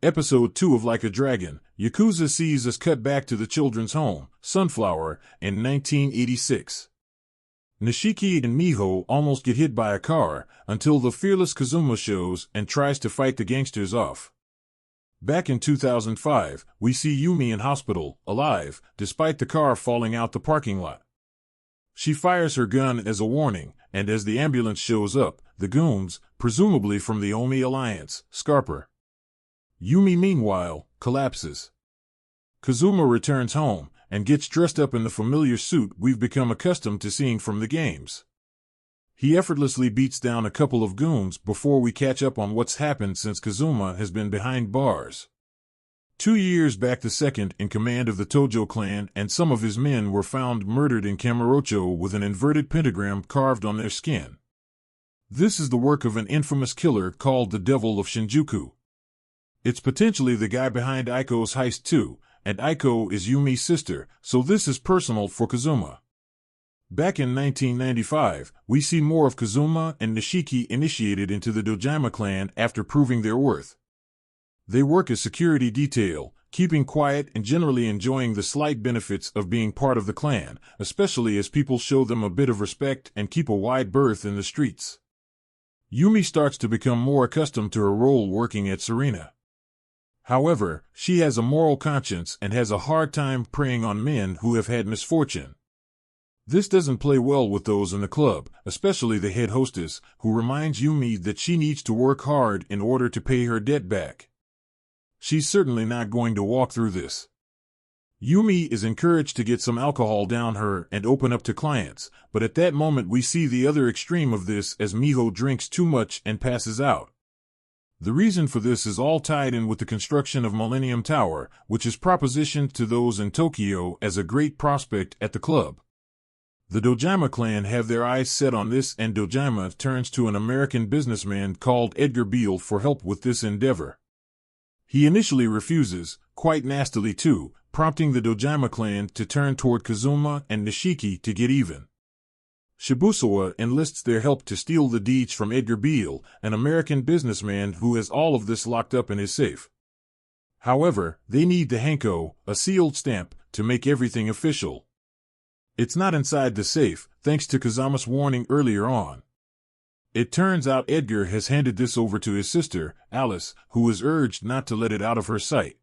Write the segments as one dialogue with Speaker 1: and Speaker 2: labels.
Speaker 1: Episode 2 of Like a Dragon, Yakuza sees us cut back to the children's home, Sunflower, in 1986. Nishiki and Miho almost get hit by a car until the fearless Kazuma shows and tries to fight the gangsters off. Back in 2005, we see Yumi in hospital, alive, despite the car falling out the parking lot. She fires her gun as a warning, and as the ambulance shows up, the goons, presumably from the Omi Alliance, scarper. Yumi, meanwhile, collapses. Kazuma returns home and gets dressed up in the familiar suit we've become accustomed to seeing from the games. He effortlessly beats down a couple of goons before we catch up on what's happened since Kazuma has been behind bars. 2 years back, the second in command of the Tojo clan and some of his men were found murdered in Kamurocho with an inverted pentagram carved on their skin. This is the work of an infamous killer called the Devil of Shinjuku. It's potentially the guy behind Aiko's heist too, and Aiko is Yumi's sister, so this is personal for Kazuma. Back in 1995, we see more of Kazuma and Nishiki initiated into the Dojima clan after proving their worth. They work as security detail, keeping quiet and generally enjoying the slight benefits of being part of the clan, especially as people show them a bit of respect and keep a wide berth in the streets. Yumi starts to become more accustomed to her role working at Serena. However, she has a moral conscience and has a hard time preying on men who have had misfortune. This doesn't play well with those in the club, especially the head hostess, who reminds Yumi that she needs to work hard in order to pay her debt back. She's certainly not going to walk through this. Yumi is encouraged to get some alcohol down her and open up to clients, but at that moment we see the other extreme of this as Miho drinks too much and passes out. The reason for this is all tied in with the construction of Millennium Tower, which is propositioned to those in Tokyo as a great prospect at the club. The Dojima clan have their eyes set on this, and Dojima turns to an American businessman called Edgar Beale for help with this endeavor. He initially refuses, quite nastily too, prompting the Dojima clan to turn toward Kazuma and Nishiki to get even. Shibusawa enlists their help to steal the deeds from Edgar Beale, an American businessman who has all of this locked up in his safe. However, they need the Hanko, a sealed stamp, to make everything official. It's not inside the safe, thanks to Kazuma's warning earlier on. It turns out Edgar has handed this over to his sister, Alice, who is urged not to let it out of her sight.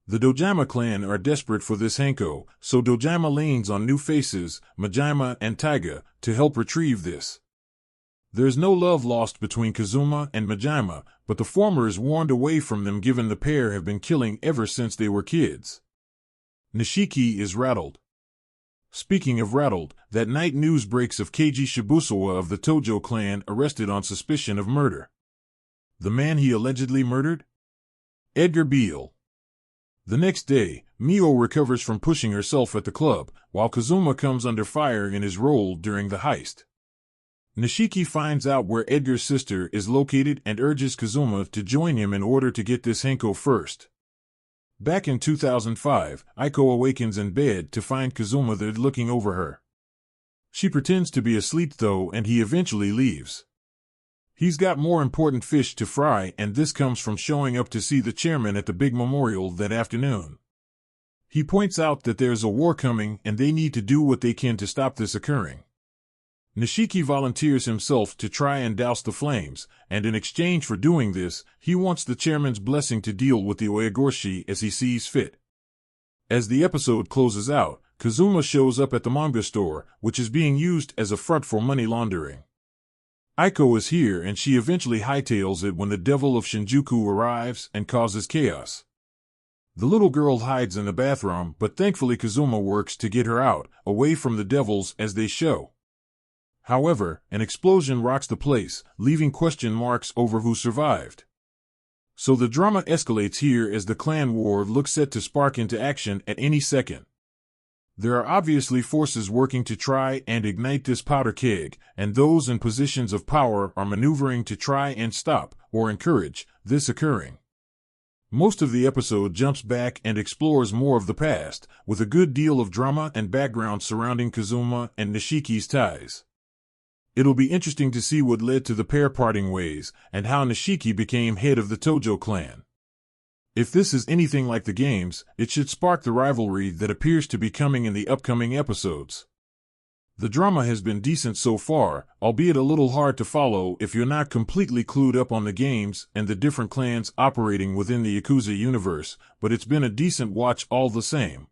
Speaker 1: The Dojima clan are desperate for this Hanko, so Dojima leans on new faces, Majima and Taiga, to help retrieve this. There's no love lost between Kazuma and Majima, but the former is warned away from them given the pair have been killing ever since they were kids. Nishiki is rattled. Speaking of rattled, that night news breaks of Keiji Shibusawa of the Tojo clan arrested on suspicion of murder. The man he allegedly murdered? Edgar Beale. The next day, Mio recovers from pushing herself at the club, while Kazuma comes under fire in his role during the heist. Nishiki finds out where Edgar's sister is located and urges Kazuma to join him in order to get this Hanko first. Back in 2005, Aiko awakens in bed to find Kazuma there looking over her. She pretends to be asleep though, and he eventually leaves. He's got more important fish to fry, and this comes from showing up to see the chairman at the big memorial that afternoon. He points out that there's a war coming and they need to do what they can to stop this occurring. Nishiki volunteers himself to try and douse the flames, and in exchange for doing this, he wants the chairman's blessing to deal with the Oyagorshi as he sees fit. As the episode closes out, Kazuma shows up at the manga store, which is being used as a front for money laundering. Aiko is here and she eventually hightails it when the Devil of Shinjuku arrives and causes chaos. The little girl hides in the bathroom, but thankfully Kazuma works to get her out, away from the devils as they show. However, an explosion rocks the place, leaving question marks over who survived. So the drama escalates here as the clan war looks set to spark into action at any second. There are obviously forces working to try and ignite this powder keg, and those in positions of power are maneuvering to try and stop, or encourage, this occurring. Most of the episode jumps back and explores more of the past, with a good deal of drama and background surrounding Kazuma and Nishiki's ties. It'll be interesting to see what led to the pair parting ways, and how Nishiki became head of the Tojo clan. If this is anything like the games, it should spark the rivalry that appears to be coming in the upcoming episodes. The drama has been decent so far, albeit a little hard to follow if you're not completely clued up on the games and the different clans operating within the Yakuza universe, but it's been a decent watch all the same.